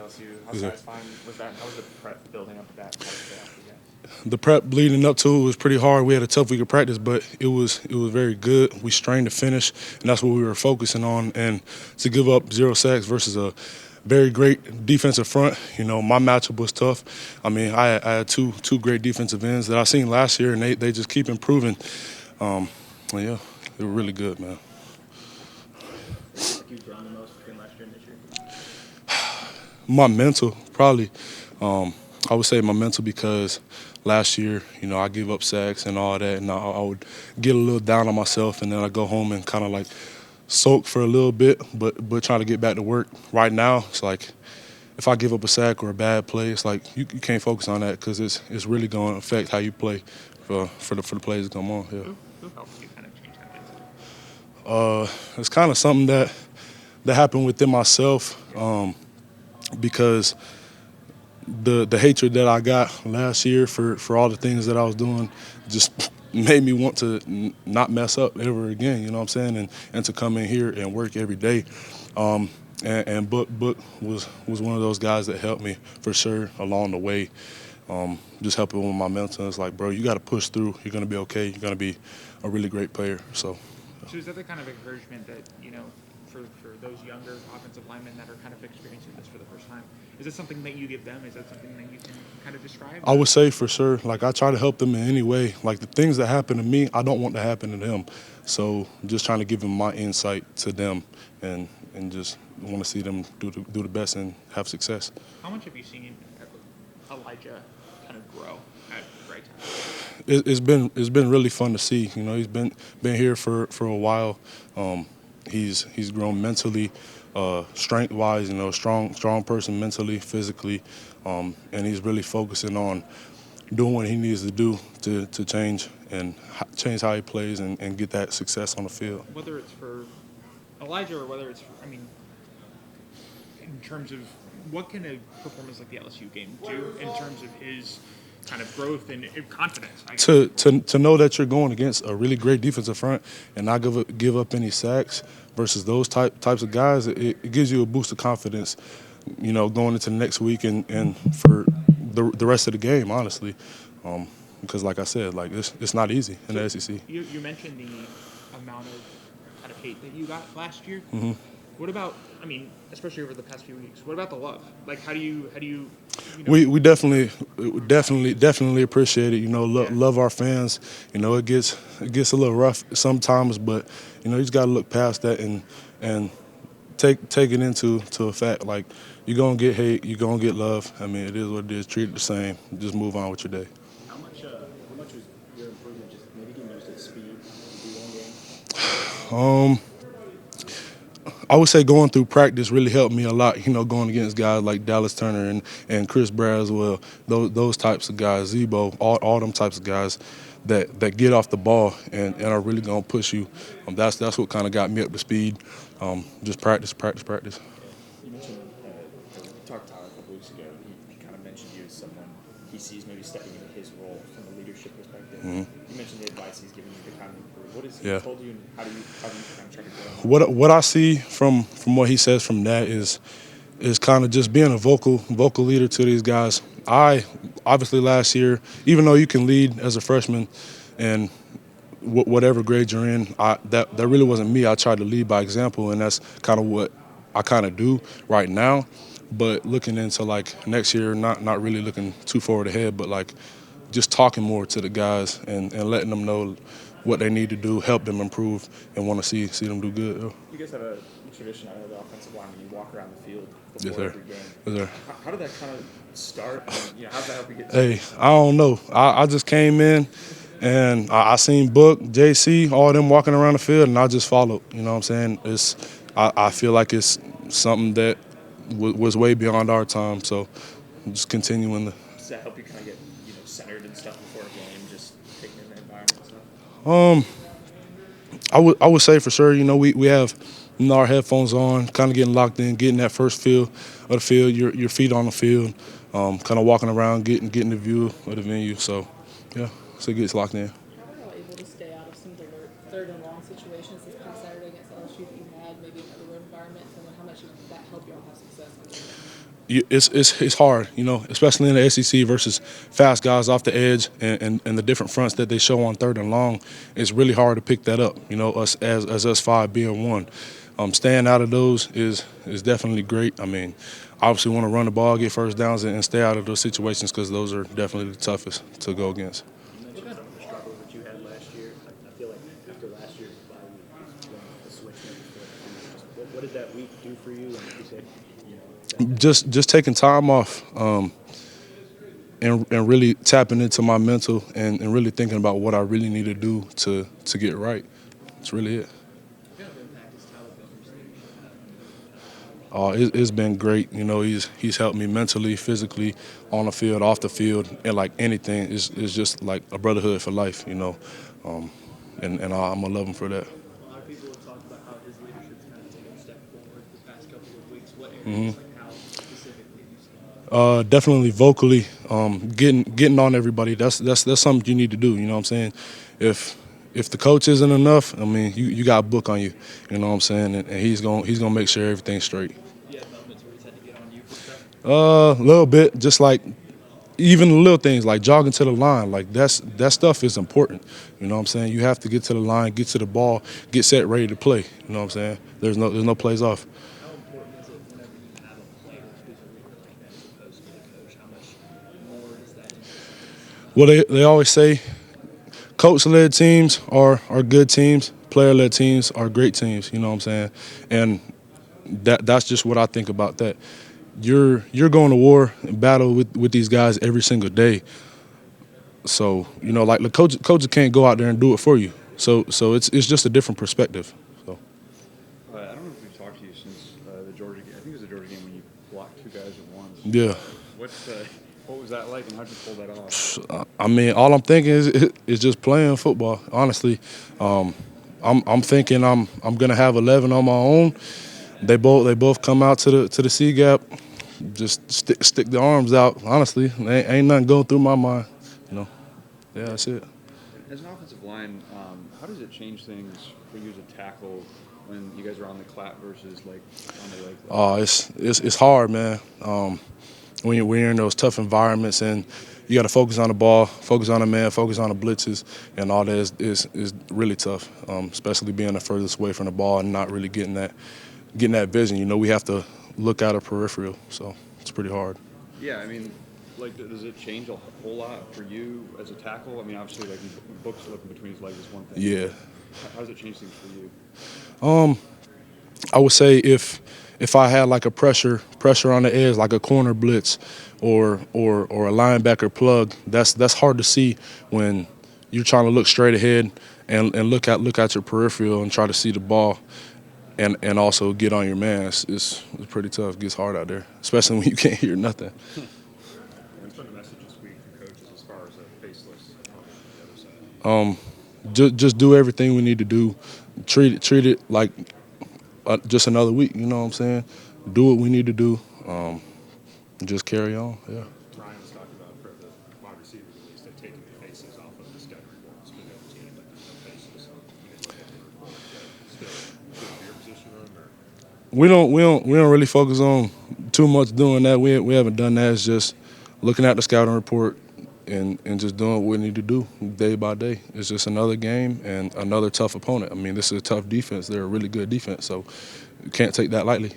LSU. How satisfying was that? How was the prep building up to that? How was that for you guys? The prep leading up to it was pretty hard. We had a tough week of practice, but it was very good. We strained to finish, and that's what we were focusing on. And to give up 0 sacks versus a very great defensive front, my matchup was tough. I mean, I had two great defensive ends that I seen last year, and they just keep improving. Yeah, they were really good, man. Like you've grown the most between last year and this year? My mental, probably. I would say my mental because last year, I give up sacks and all that, and I would get a little down on myself, and then I go home and kind of like soak for a little bit, but trying to get back to work. Right now, it's like if I give up a sack or a bad play, it's like you can't focus on that because it's really going to affect how you play for the plays to come on. Yeah. Who helped you kind of change that mentality? It's kind of something that happened within myself because the hatred that I got last year for all the things that I was doing just made me want to not mess up ever again. You know what I'm saying? And to come in here and work every day. And Book was one of those guys that helped me for sure along the way. Just helping with my mental. It's like, bro, you got to push through. You're gonna be okay. You're gonna be a really great player. So is that the kind of encouragement that for those younger offensive linemen that are kind of experiencing this for the first time? Is it something that you give them? Is that something that you can kind of describe? I would say for sure. Like I try to help them in any way. Like the things that happen to me, I don't want to happen to them. So just trying to give them my insight to them, and just want to see them do the best and have success. How much have you seen Elijah kind of grow at right time? It's been really fun to see. He's been here for a while. He's grown mentally, strength wise. Strong person mentally, physically, and he's really focusing on doing what he needs to do to change how he plays and get that success on the field. Whether it's for Elijah or whether it's for, in terms of what can a performance like the LSU game do in terms of his kind of growth and confidence? To know that you're going against a really great defensive front and not give up any sacks versus those types of guys, it gives you a boost of confidence, going into the next week and for the rest of the game, honestly. Because like I said, like it's not easy in the SEC. You mentioned the amount of kind of hate that you got last year. Mm-hmm. What about, especially over the past few weeks, what about the love? Like, how do you We definitely appreciate it. Love our fans. It gets a little rough sometimes, but you just got to look past that and take it into a fact. Like you're gonna get hate, you're gonna get love. It is what it is. Treat it the same. Just move on with your day. How much was your improvement just maybe getting used to the speed of the one game? I would say going through practice really helped me a lot, going against guys like Dallas Turner and Chris Braswell, those types of guys, Zebo, all them types of guys that get off the ball and are really going to push you. That's what kind of got me up to speed. Just practice. You mentioned, you talked to Tyler a couple weeks ago. He kind of mentioned you as someone he sees maybe stepping into his role from a leadership perspective. Mm-hmm. You mentioned the advice he's given you to kind of improve. What has he told you, and how do you kind of try to grow? What I see from what he says from that is kind of just being a vocal leader to these guys. I obviously last year, even though you can lead as a freshman and whatever grade you're in, that really wasn't me. I tried to lead by example, and that's kind of what I kind of do right now. But looking into like next year, not really looking too forward ahead, but like just talking more to the guys and letting them know what they need to do, help them improve, and want to see them do good. You guys have a tradition out of the offensive line when you walk around the field before every game. Yes, sir. How did that kind of start? And, how does that help you get? Hey, I don't know. I just came in and I seen Book, JC, all them walking around the field, and I just followed. You know what I'm saying? I feel like it's something that was way beyond our time. So just continuing to. Does that help you kind of get centered and stuff before a game, just taking in the environment and stuff? I would say for sure. We have our headphones on, kind of getting locked in, getting that first feel of the field, your feet on the field, kind of walking around, getting the view of the venue. So yeah, so it gets locked in. How were y'all able to stay out of some of the third and long situations this past Saturday against LSU that you had, maybe in other environments, and how much did that help y'all have success on the game? it's hard, especially in the SEC versus fast guys off the edge and the different fronts that they show on 3rd and long. It's really hard to pick that up. Us as us 5 being one, staying out of those is definitely great. I mean, obviously want to run the ball, get first downs, and stay out of those situations because those are definitely the toughest to go against. You mentioned some of the struggles that you had last year. I feel like after last year's bye week, the switch maybe flipped. What did that week do for you? And you said, Just taking time off and really tapping into my mental and really thinking about what I really need to do to get right. That's really it. It's been great. He's helped me mentally, physically, on the field, off the field, and like anything, it's just like a brotherhood for life. And I'm gonna love him for that. A lot of people have talked about how his leadership's kind of taken a step forward the past couple of weeks. What areas, like how specifically you see? Definitely vocally, getting on everybody. That's something you need to do. You know what I'm saying? If the coach isn't enough, I mean, you got a book on you. You know what I'm saying? And he's gonna make sure everything's straight. You had moments where he's had to get on you for stuff? A little bit, just like even the little things like jogging to the line, like that stuff is important. You know what I'm saying? You have to get to the line, get to the ball, get set, ready to play. You know what I'm saying? There's no plays off. How important is it whenever you have a player who's a leader like that as opposed to the coach? How much more does that impact? Well, they always say coach-led teams are good teams. Player-led teams are great teams. You know what I'm saying? And that's just what I think about that. You're going to war and battle with these guys every single day. So like the coaches can't go out there and do it for you. So it's just a different perspective. So. I don't know if we've talked to you since the Georgia game. I think it was the Georgia game when you blocked 2 guys at once. Yeah. What was that like, and how'd you pull that off? I mean, all I'm thinking is just playing football. Honestly, I'm thinking I'm gonna have 11 on my own. They both come out to the C gap, just stick the arms out. Honestly, ain't nothing going through my mind. Yeah, that's it. As an offensive line, how does it change things for you as a tackle when you guys are on the clap versus like on the leg? Oh, it's hard, man. When you're in those tough environments and you got to focus on the ball, focus on the man, focus on the blitzes, and all that is really tough. Especially being the furthest away from the ball and not really getting that vision. We have to look at a peripheral, so it's pretty hard. Yeah, I mean, like, does it change a whole lot for you as a tackle? I mean, obviously, like, Book's looking between his legs is one thing. Yeah. How does it change things for you? I would say if I had like a pressure on the edge, like a corner blitz or a linebacker plug, that's hard to see when you're trying to look straight ahead and look at your peripheral and try to see the ball and also get on your man. It's pretty tough. It gets hard out there, especially when you can't hear nothing. What's been the message this week from coaches as far as a faceless on the other side? Just do everything we need to do. Treat it like just another week. You know what I'm saying? Do what we need to do. And just carry on. Yeah. Ryan was talking about for the wide receivers at least, they're taking the faces off of the scouting reports for the other team, but there's no faces. Still your position on or? We don't really focus on too much doing that. We haven't done that. It's just looking at the scouting report and just doing what we need to do day by day. It's just another game and another tough opponent. I mean, this is a tough defense. They're a really good defense, so you can't take that lightly.